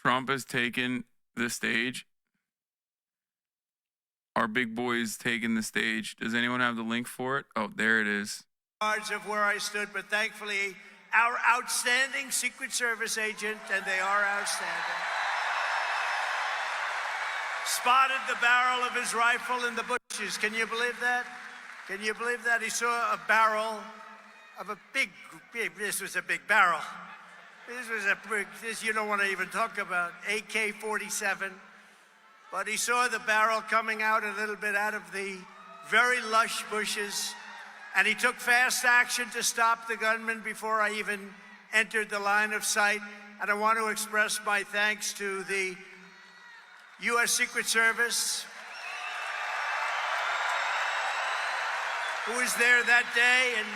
Trump has taken the stage. Our big boy's taking the stage. Does anyone have the link for it? Oh, there it is. Of where I stood, but thankfully, our outstanding Secret Service agent, and they are outstanding, spotted the barrel of his rifle in the bushes. Can you believe that? Can you believe that? He saw a barrel of a big, this was a big barrel. This you don't want to even talk about, AK-47. But he saw the barrel coming out a little bit out of the very lush bushes, and he took fast action to stop the gunman before I even entered the line of sight. And I want to express my thanks to the U.S. Secret Service, who was there that day, and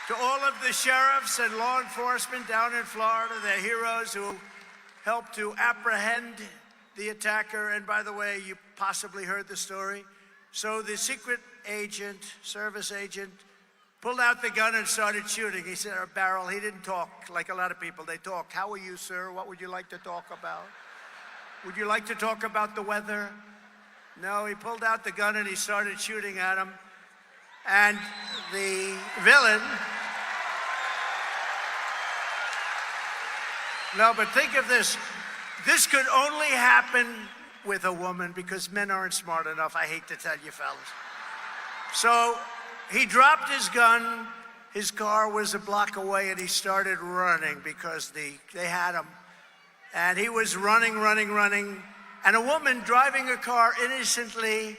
to all of the sheriffs and law enforcement down in Florida, the heroes who helped to apprehend the attacker. And by the way, you possibly heard the story. So the secret agent, service agent, pulled out the gun and started shooting. He said, a barrel. He didn't talk like a lot of people. They talk. How are you, sir? What would you like to talk about? Would you like to talk about the weather? No, he pulled out the gun and he started shooting at him. And the villain, no, but think of this. This could only happen with a woman because men aren't smart enough, I hate to tell you fellas. So he dropped his gun, his car was a block away, and he started running because they had him. And he was running. And a woman driving a car innocently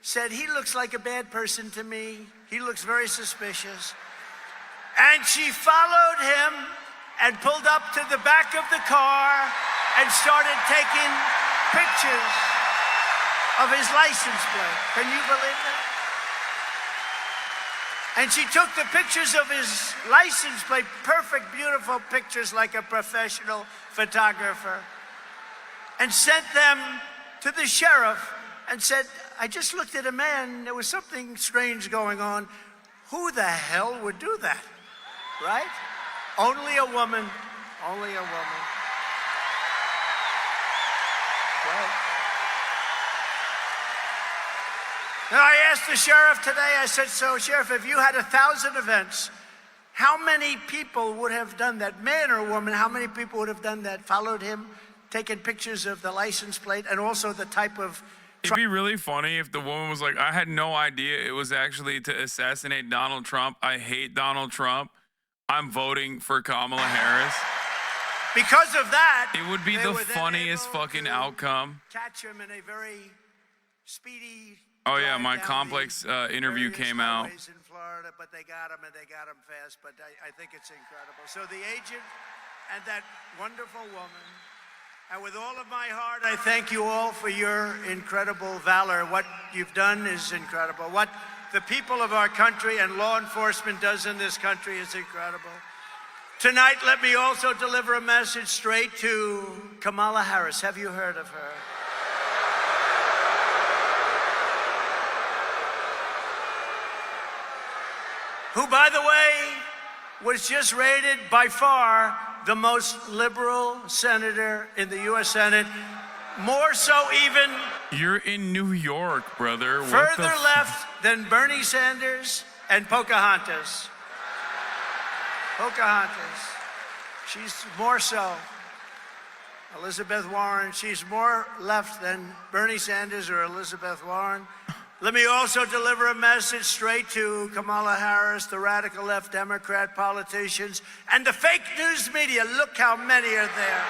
said, he looks like a bad person to me. He looks very suspicious. And she followed him and pulled up to the back of the car and started taking pictures of his license plate. Can you believe that? And she took the pictures of his license plate, perfect, beautiful pictures like a professional photographer, and sent them to the sheriff and said, I just looked at a man, there was something strange going on. Who the hell would do that, right? Only a woman, only a woman. Right. Now, I asked the sheriff today, I said, so Sheriff, if you had 1,000 events, how many people would have done that? Man or woman, how many people would have done that, followed him, taken pictures of the license plate and also the type of... It'd be really funny if the woman was like, I had no idea it was actually to assassinate Donald Trump. I hate Donald Trump. I'm voting for Kamala Harris. Because of that, it would be the funniest fucking outcome. Catch him in a very speedy... Oh yeah, my complex interview came out. In Florida, but they got him, and they got him fast. But I think it's incredible. So the agent and that wonderful woman, and with all of my heart, I thank you all for your incredible valor. What you've done is incredible. What the people of our country and law enforcement does in this country is incredible. Tonight, let me also deliver a message straight to Kamala Harris. Have you heard of her? Who, by the way, was just rated by far the most liberal senator in the U.S. Senate, more so even... You're in New York, brother. Further left than Bernie Sanders and Pocahontas. Pocahontas. She's more so. Elizabeth Warren, she's more left than Bernie Sanders or Elizabeth Warren. Let me also deliver a message straight to Kamala Harris, the radical left Democrat politicians, and the fake news media. Look how many are there.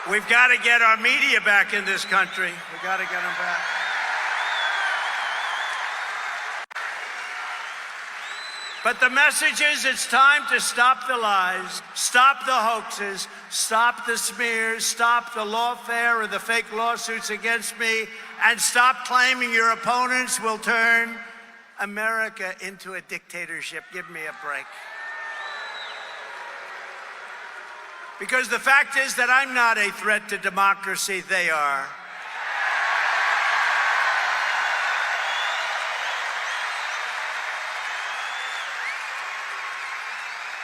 We've got to get our media back in this country. We've got to get them back. But the message is it's time to stop the lies, stop the hoaxes, stop the smears, stop the lawfare or the fake lawsuits against me, and stop claiming your opponents will turn America into a dictatorship. Give me a break. Because the fact is that I'm not a threat to democracy, they are.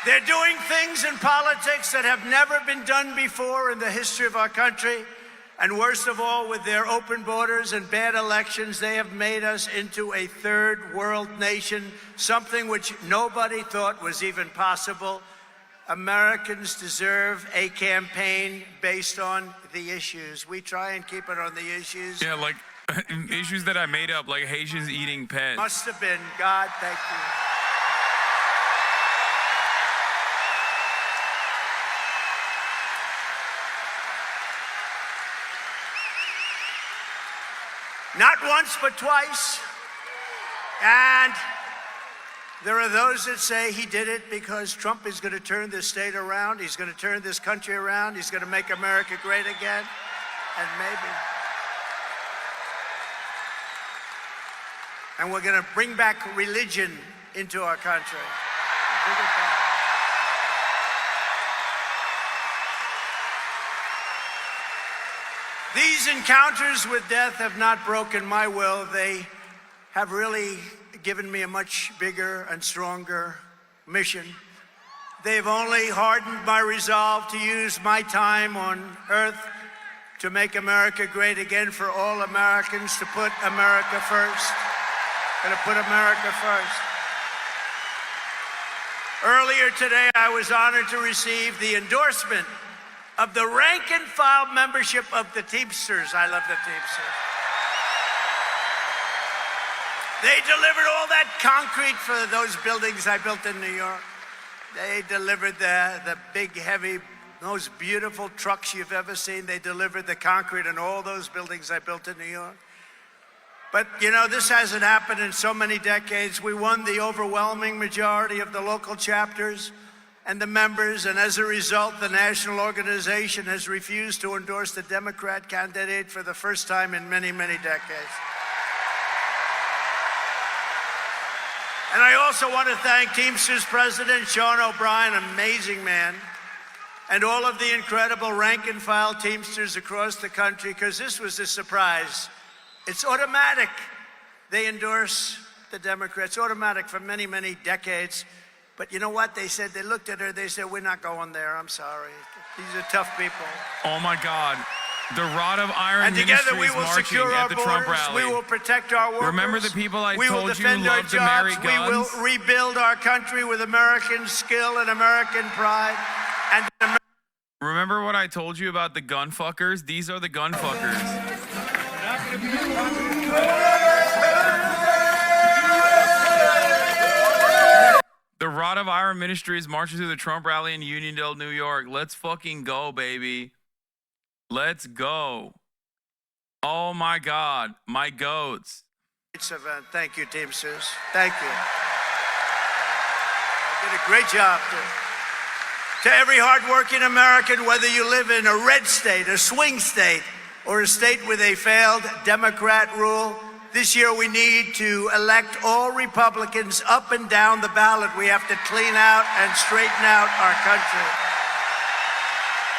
They're doing things in politics that have never been done before in the history of our country. And worst of all, with their open borders and bad elections, they have made us into a third world nation, something which nobody thought was even possible. Americans deserve a campaign based on the issues. We try and keep it on the issues. Yeah, like issues that I made up, like Haitians eating pets. Must have been. God, thank you. Not once, but twice. And there are those that say he did it because Trump is going to turn this state around. He's going to turn this country around. He's going to make America great again. And maybe. And we're going to bring back religion into our country. Bring it back. These encounters with death have not broken my will. They have really given me a much bigger and stronger mission. They've only hardened my resolve to use my time on earth to make America great again for all Americans, to put America first. Gonna put America first. Earlier today, I was honored to receive the endorsement of the rank and file membership of the Teamsters. I love the Teamsters. They delivered all that concrete for those buildings I built in New York. They delivered the big, heavy, most beautiful trucks you've ever seen. They delivered the concrete in all those buildings I built in New York. But, you know, this hasn't happened in so many decades. We won the overwhelming majority of the local chapters and the members, and as a result, the national organization has refused to endorse the Democrat candidate for the first time in many, many decades. And I also want to thank Teamsters President Sean O'Brien, amazing man, and all of the incredible rank and file Teamsters across the country, because this was a surprise. It's automatic. They endorse the Democrats, automatic for many, many decades. But you know what? They said, they looked at her, they said, we're not going there, I'm sorry. These are tough people. Oh my God. The Rod of Iron And together we Ministries will marching secure our at the Trump borders, rally. we will protect our workers. Remember the people I we will told you defend our love to marry jobs. guns? We will rebuild our country with American skill and American pride. And Remember what I told you about the gun fuckers? These are the gun fuckers. The Rod of Iron Ministries marching through the Trump rally in Uniondale, New York. Let's fucking go, baby. Let's go. Oh my God, my goats. event. Thank you, Teamsters. Thank you. You did a great job. To every hardworking American, whether you live in a red state, a swing state, or a state with a failed Democrat rule, this year we need to elect all Republicans up and down the ballot. We have to clean out and straighten out our country.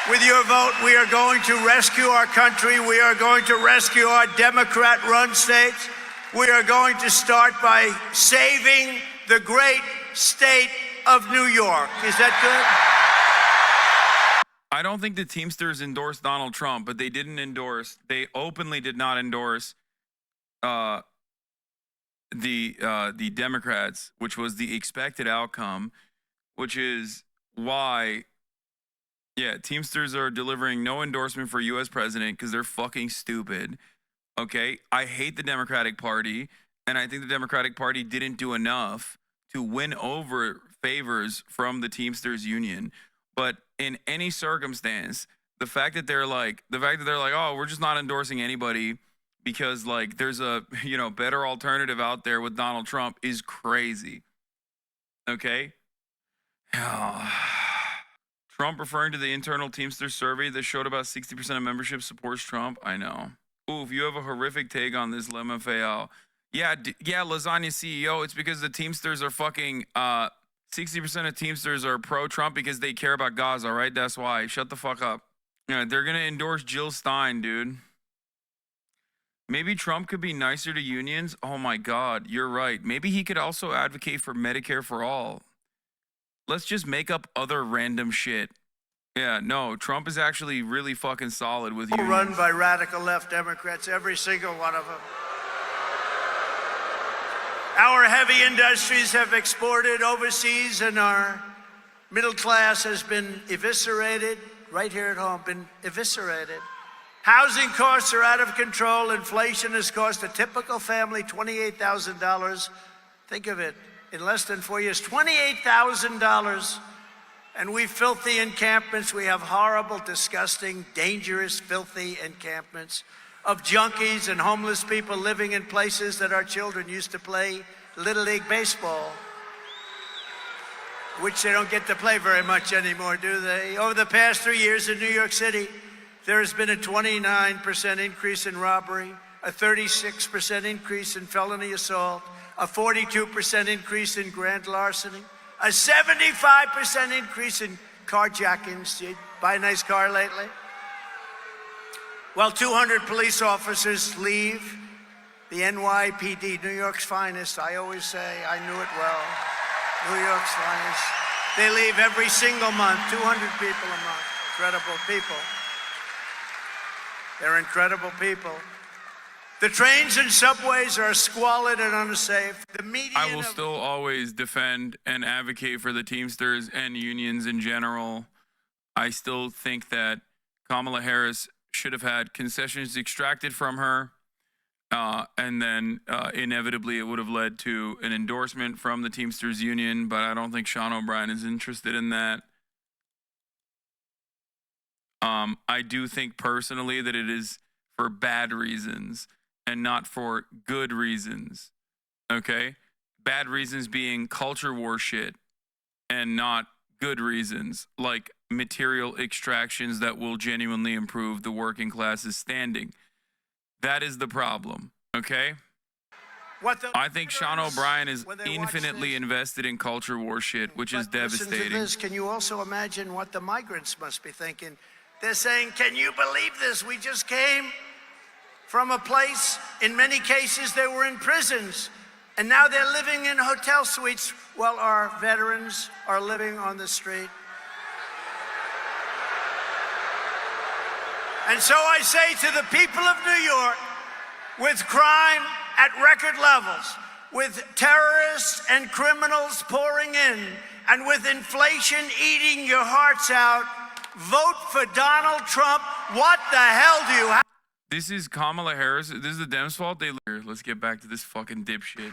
With your vote, we are going to rescue our country. We are going to rescue our Democrat-run states. We are going to start by saving the great state of New York. Is that good? I don't think the Teamsters endorsed Donald Trump, but they they openly did not endorse the Democrats, which was the expected outcome, which is why, yeah, Teamsters are delivering no endorsement for U.S. president because they're fucking stupid. Okay, I hate the Democratic Party, and I think the Democratic Party didn't do enough to win over favors from the Teamsters Union. But in any circumstance, the fact that they're like, oh, we're just not endorsing anybody because like there's a, better alternative out there with Donald Trump is crazy. Okay? Trump referring to the internal Teamsters survey that showed about 60% of membership supports Trump. I know. Ooh, if you have a horrific take on this, LMFAO. Yeah, lasagna CEO. It's because the Teamsters are fucking 60% of Teamsters are pro-Trump because they care about Gaza, right? That's why. Shut the fuck up. Yeah, they're gonna endorse Jill Stein, dude. Maybe Trump could be nicer to unions. Oh my God, you're right. Maybe he could also advocate for Medicare for all. Let's just make up other random shit. Yeah, no, Trump is actually really fucking solid with unions. Run by radical left Democrats, every single one of them. Our heavy industries have exported overseas, and our middle class has been eviscerated. Right here at home, been eviscerated. Housing costs are out of control. Inflation has cost a typical family $28,000. Think of it, in less than 4 years, $28,000. And we filthy encampments. We have horrible, disgusting, dangerous, filthy encampments of junkies and homeless people living in places that our children used to play Little League baseball, which they don't get to play very much anymore, do they? Over the past 3 years in New York City, there has been a 29% increase in robbery, a 36% increase in felony assault, a 42% increase in grand larceny, a 75% increase in carjackings. Did you buy a nice car lately? Well, 200 police officers leave the NYPD, New York's finest. I always say, I knew it well. New York's finest. They leave every single month, 200 people a month. Incredible people. They're incredible people. The trains and subways are squalid and unsafe. The media. I will still always defend and advocate for the Teamsters and unions in general. I still think that Kamala Harris should have had concessions extracted from her. And then inevitably it would have led to an endorsement from the Teamsters Union, but I don't think Sean O'Brien is interested in that. I do think personally that it is for bad reasons and not for good reasons, okay? Bad reasons being culture war shit and not good reasons like material extractions that will genuinely improve the working class's standing. That is the problem, okay? I think Sean O'Brien is infinitely invested in culture war shit, which is devastating. Listen to this. Can you also imagine what the migrants must be thinking? They're saying, can you believe this? We just came from a place, in many cases, they were in prisons, and now they're living in hotel suites while our veterans are living on the street. And so I say to the people of New York, with crime at record levels, with terrorists and criminals pouring in, and with inflation eating your hearts out, vote for Donald Trump. What the hell do you have? This is Kamala Harris. This is the Dems' fault. Let's get back to this fucking dipshit.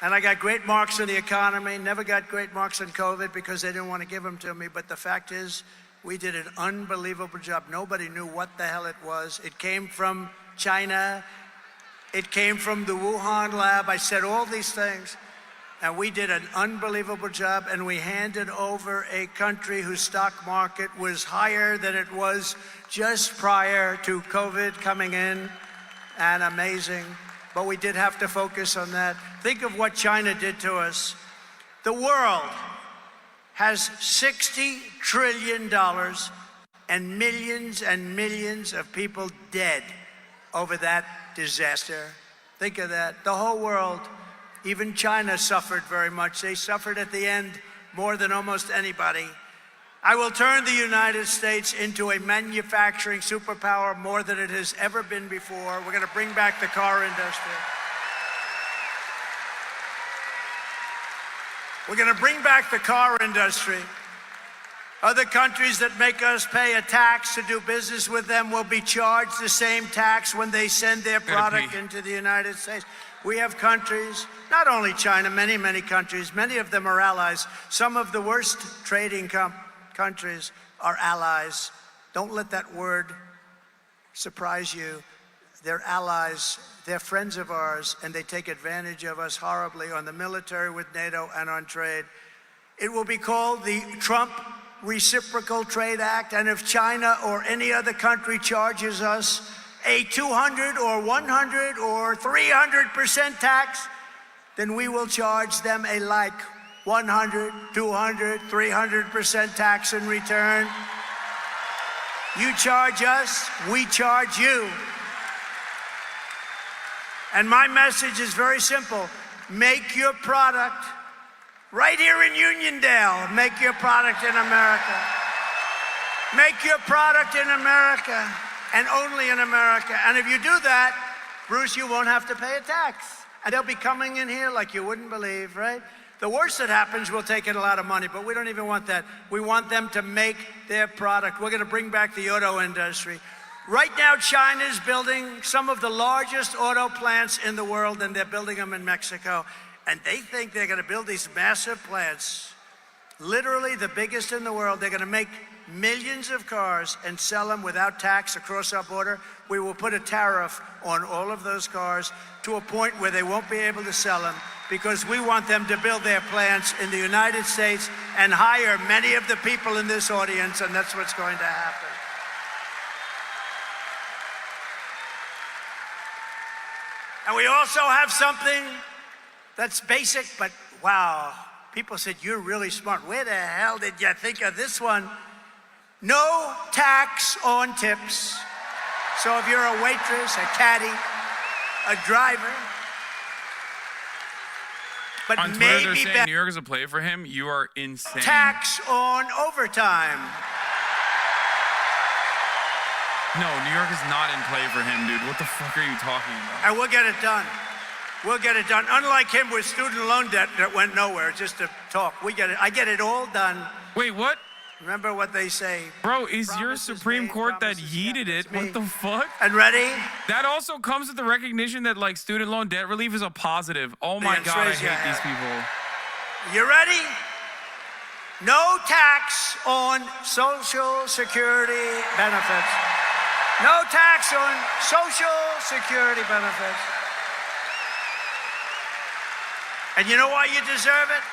And I got great marks in the economy, never got great marks in COVID because they didn't want to give them to me. But the fact is, we did an unbelievable job. Nobody knew what the hell it was. It came from China. It came from the Wuhan lab. I said all these things. And we did an unbelievable job. And we handed over a country whose stock market was higher than it was just prior to COVID coming in. And amazing. But we did have to focus on that. Think of what China did to us. The world has $60 trillion and millions of people dead over that disaster. Think of that. The whole world, even China suffered very much. They suffered at the end more than almost anybody. I will turn the United States into a manufacturing superpower more than it has ever been before. We're going to bring back the car industry. We're going to bring back the car industry. Other countries that make us pay a tax to do business with them will be charged the same tax when they send their product into the United States. We have countries, not only China, many countries, many of them are allies. Some of the worst trading countries are allies. Don't let that word surprise you. They're allies. They're friends of ours, and they take advantage of us horribly on the military with NATO and on trade. It will be called the Trump Reciprocal Trade Act, and if China or any other country charges us a 200 or 100 or 300% tax, then we will charge them a like 100, 200, 300% tax in return. You charge us, we charge you. And my message is very simple. Make your product right here in Uniondale. Make your product in America. Make your product in America and only in America. And if you do that, Bruce, you won't have to pay a tax. And they'll be coming in here like you wouldn't believe, right? The worst that happens, we'll take in a lot of money, but we don't even want that. We want them to make their product. We're going to bring back the auto industry. Right now, China is building some of the largest auto plants in the world, and they're building them in Mexico. And they think they're going to build these massive plants, literally the biggest in the world. They're going to make millions of cars and sell them without tax across our border. We will put a tariff on all of those cars to a point where they won't be able to sell them, because we want them to build their plants in the United States and hire many of the people in this audience, and that's what's going to happen. And we also have something that's basic, but wow, people said, you're really smart. Where the hell did you think of this one? No tax on tips. So if you're a waitress, a caddy, a driver, but on Twitter, they're maybe saying New York is a play for him. You are insane. tax on overtime. No, New York is not in play for him, dude. What the fuck are you talking about? And we'll get it done. We'll get it done. Unlike him with student loan debt that went nowhere, just to talk. We get it. I get it all done. Wait, what? Remember what they say. Bro, is your Promises Supreme made, Court that promises yeeted kept. it? It's me. What the fuck? And ready? That also comes with the recognition that, like, student loan debt relief is a positive. Oh my Lance, God, I raise your hate these hand. people. You ready? No tax on Social Security benefits. No tax on Social Security benefits. And you know why you deserve it?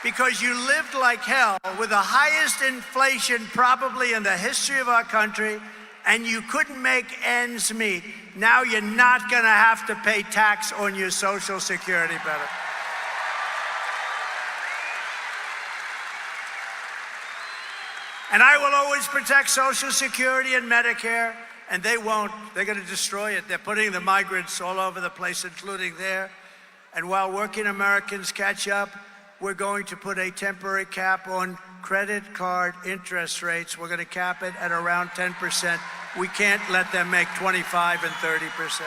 Because you lived like hell with the highest inflation probably in the history of our country, and you couldn't make ends meet. Now you're not going to have to pay tax on your Social Security benefit. And I will always protect Social Security and Medicare, and they won't. They're going to destroy it. They're putting the migrants all over the place, including there. And while working Americans catch up, we're going to put a temporary cap on credit card interest rates. We're going to cap it at around 10%. We can't let them make 25 and 30%.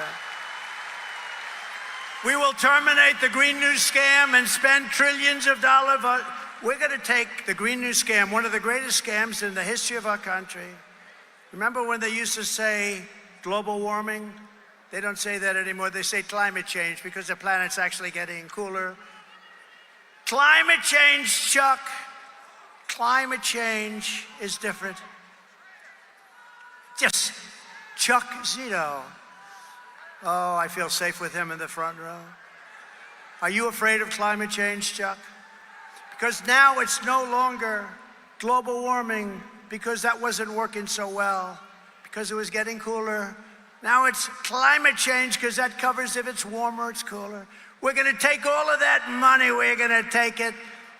We will terminate the Green New Scam and spend trillions of dollars. We're going to take the Green New Scam, one of the greatest scams in the history of our country. Remember when they used to say global warming? They don't say that anymore. They say climate change, because the planet's actually getting cooler. Climate change, Chuck. Climate change is different. Just Chuck Zito. Oh, I feel safe with him in the front row. Are you afraid of climate change, Chuck? Because now it's no longer global warming, because that wasn't working so well, because it was getting cooler. Now it's climate change, because that covers if it's warmer, it's cooler. We're going to take all of that money, we're going to take it,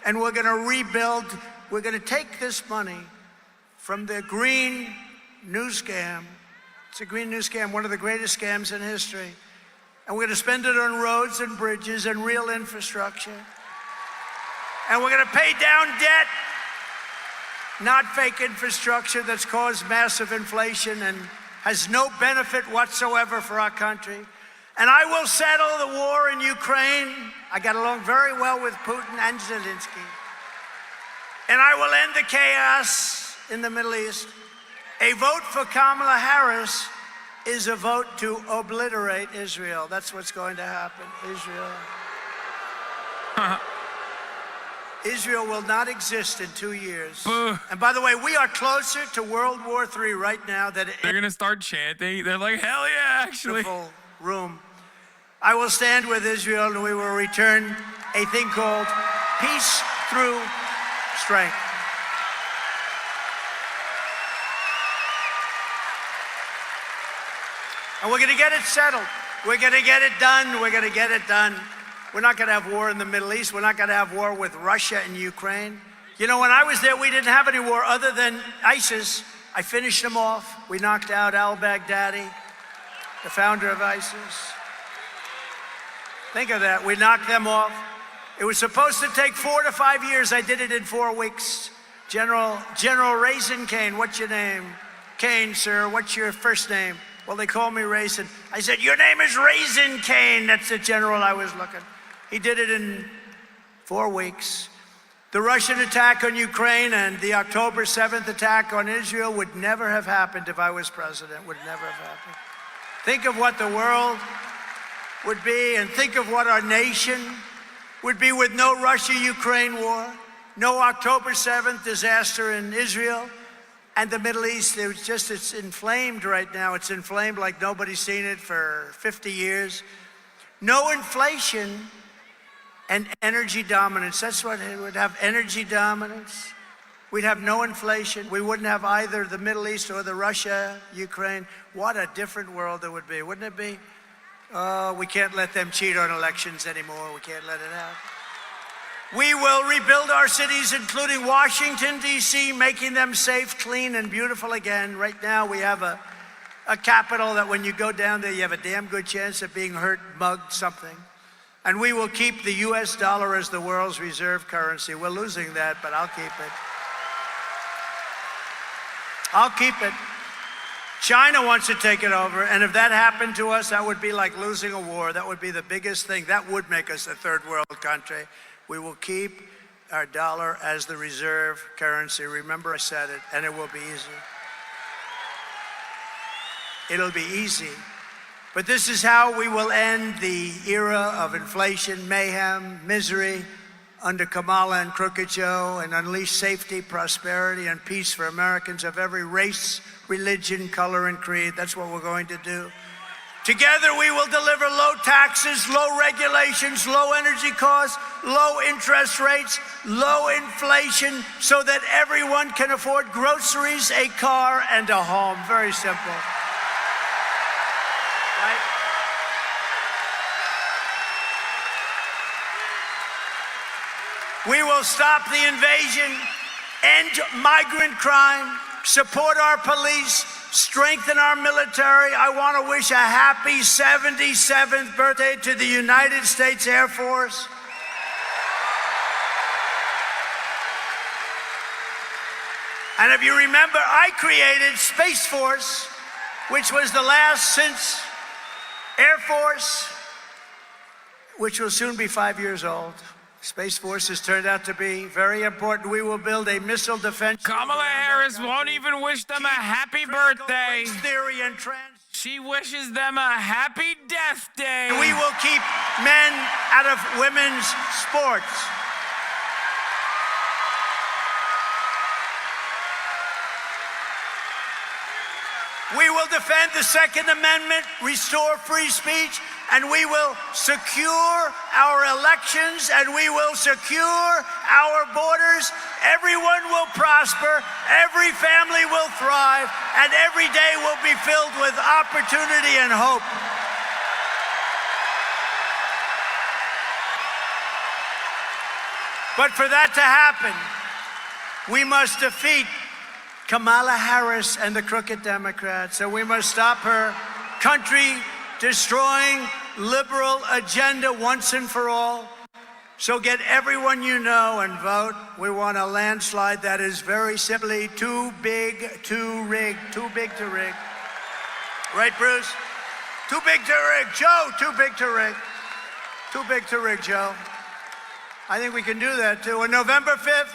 and we're going to rebuild. We're going to take this money from the Green New Scam. It's a Green New Scam, one of the greatest scams in history. And we're going to spend it on roads and bridges and real infrastructure. And we're going to pay down debt, not fake infrastructure that's caused massive inflation and has no benefit whatsoever for our country. And I will settle the war in Ukraine. I got along very well with Putin and Zelensky. And I will end the chaos in the Middle East. A vote for Kamala Harris is a vote to obliterate Israel. That's what's going to happen, Israel. Israel will not exist in 2 years. And by the way, we are closer to World War III right now than They're going to start chanting. They're like, hell yeah, actually. beautiful room. I will stand with Israel, and we will return a thing called peace through strength. And we're going to get it settled. We're going to get it done. We're going to get it done. We're not going to have war in the Middle East. We're not going to have war with Russia and Ukraine. You know, when I was there, we didn't have any war other than ISIS. I finished them off. We knocked out al-Baghdadi, the founder of ISIS. Think of that. We knocked them off. It was supposed to take 4 to 5 years. I did it in 4 weeks. General Raisin Kane, what's your name? Kane, sir, what's your first name? Well, they call me Raisin. I said, your name is Raisin Kane. That's the general I was looking. He did it in 4 weeks. The Russian attack on Ukraine and the October 7th attack on Israel would never have happened if I was president. Would never have happened. Think of what the world would be, and think of what our nation would be with no Russia-Ukraine war, no October 7th disaster in Israel, and the Middle East. It's inflamed right now. It's inflamed like nobody's seen it for 50 years. No inflation and energy dominance. That's what it would have, energy dominance. We'd have no inflation. We wouldn't have either the Middle East or the Russia, Ukraine. What a different world it would be, wouldn't it be? Oh, we can't let them cheat on elections anymore. We can't let it happen. We will rebuild our cities, including Washington, D.C., making them safe, clean, and beautiful again. Right now, we have a capital that when you go down there, you have a damn good chance of being hurt, mugged, something. And we will keep the U.S. dollar as the world's reserve currency. We're losing that, but I'll keep it. I'll keep it. China wants to take it over, and if that happened to us, that would be like losing a war. That would be the biggest thing. That would make us a third world country. We will keep our dollar as the reserve currency. Remember, I said it, and it will be easy. It'll be easy. But this is how we will end the era of inflation, mayhem, misery under Kamala and Crooked Joe, and unleash safety, prosperity, and peace for Americans of every race, religion, color, and creed. That's what we're going to do. Together, we will deliver low taxes, low regulations, low energy costs, low interest rates, low inflation, so that everyone can afford groceries, a car, and a home. Very simple. Right? We will stop the invasion, end migrant crime, support our police, strengthen our military. I want to wish a happy 77th birthday to the United States Air Force. And if you remember, I created Space Force, which was the last since Air Force, which will soon be 5 years old. Space Force has turned out to be very important. We will build a missile defense. Kamala Harris won't even wish them a happy birthday. Theory and She wishes them a happy death day. We will keep men out of women's sports. We will defend the Second Amendment, restore free speech, and we will secure our elections, and we will secure our borders. Everyone will prosper, every family will thrive, and every day will be filled with opportunity and hope. But for that to happen, we must defeat Kamala Harris and the crooked Democrats. So we must stop her country-destroying liberal agenda once and for all. So get everyone you know and vote. We want a landslide that is very simply too big to rig. Too big to rig. Right, Bruce? Too big to rig. Joe, too big to rig. Too big to rig, Joe. I think we can do that, too. On November 5th,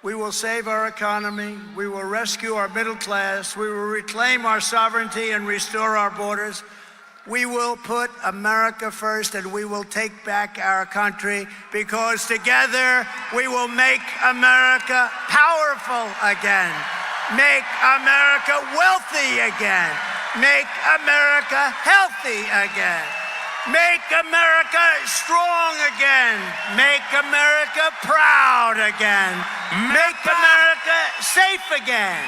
we will save our economy. We will rescue our middle class. We will reclaim our sovereignty and restore our borders. We will put America first, and we will take back our country, because together we will make America powerful again, make America wealthy again, make America healthy again, make America strong again, make America proud again, make America safe again,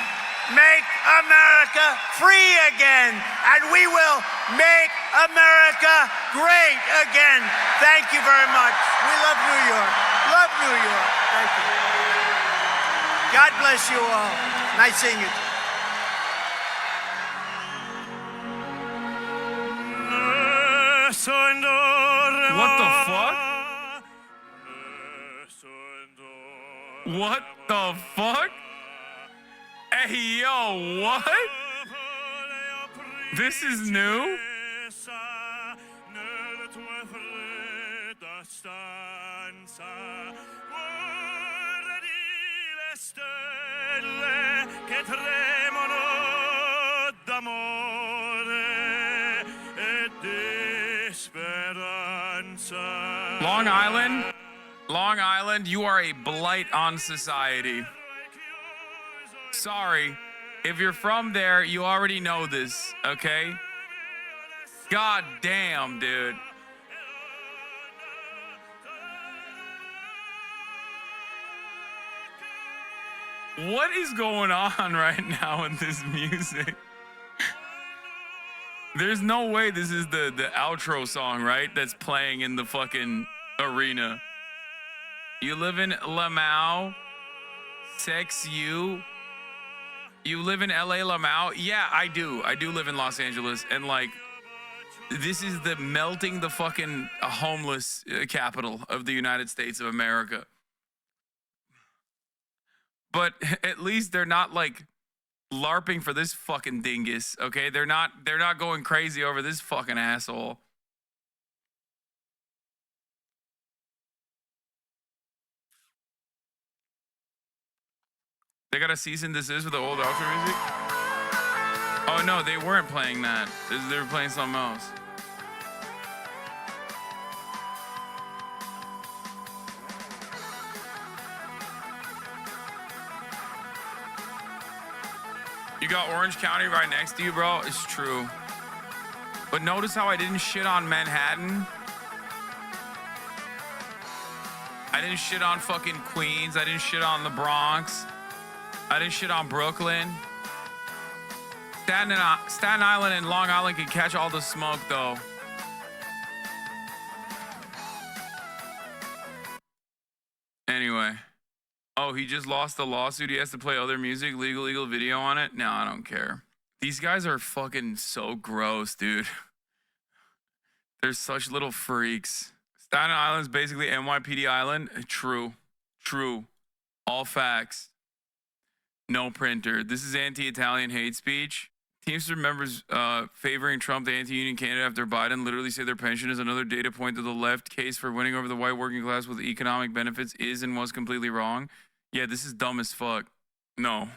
make America free again, and we will make America great again. Thank you very much. We love New York. Love New York. Thank you. God bless you all. Nice seeing you. What the fuck? What the fuck? Hey, yo, what? This is new? Long Island, you are a blight on society. Sorry, if you're from there, you already know this, okay? God damn, dude. What is going on right now with this music? There's no way this is the outro song, right? That's playing in the fucking arena. You live in Lamau, sex you. You live in LA, Lamau? Yeah, I do. I do live in Los Angeles. And like, this is the melting the fucking homeless capital of the United States of America. But at least they're not like LARPing for this fucking dingus, okay? They're not going crazy over this fucking asshole. They got a cease and desist with the old outro music? Oh no, they weren't playing that. They were playing something else. You got Orange County right next to you, bro? It's true. But notice how I didn't shit on Manhattan? I didn't shit on fucking Queens. I didn't shit on the Bronx. I didn't shit on Brooklyn. Staten Island and Long Island can catch all the smoke, though. Anyway. Oh, he just lost the lawsuit. He has to play other music, legal video on it? No, I don't care. These guys are fucking so gross, dude. They're such little freaks. Staten Island's basically NYPD Island. True. All facts. No printer. This is anti-Italian hate speech. Teamster members favoring Trump, the anti-union candidate after Biden, literally say their pension is another data point that the left case for winning over the white working class with economic benefits is and was completely wrong. Yeah, this is dumb as fuck. No,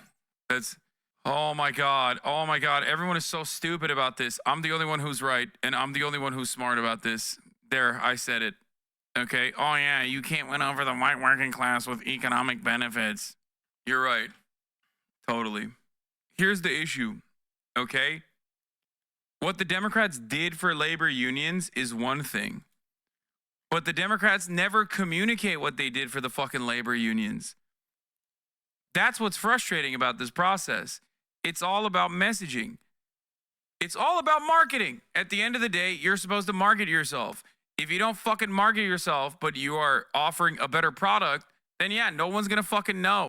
that's... Oh my God. Everyone is so stupid about this. I'm the only one who's right, and I'm the only one who's smart about this. There, I said it. Okay? Oh yeah, you can't win over the white working class with economic benefits. You're right. Totally. Here's the issue, okay? What the Democrats did for labor unions is one thing. But the Democrats never communicate what they did for the fucking labor unions. That's what's frustrating about this process. It's all about messaging. It's all about marketing. At the end of the day, you're supposed to market yourself. If you don't fucking market yourself, but you are offering a better product, then yeah, no one's gonna fucking know.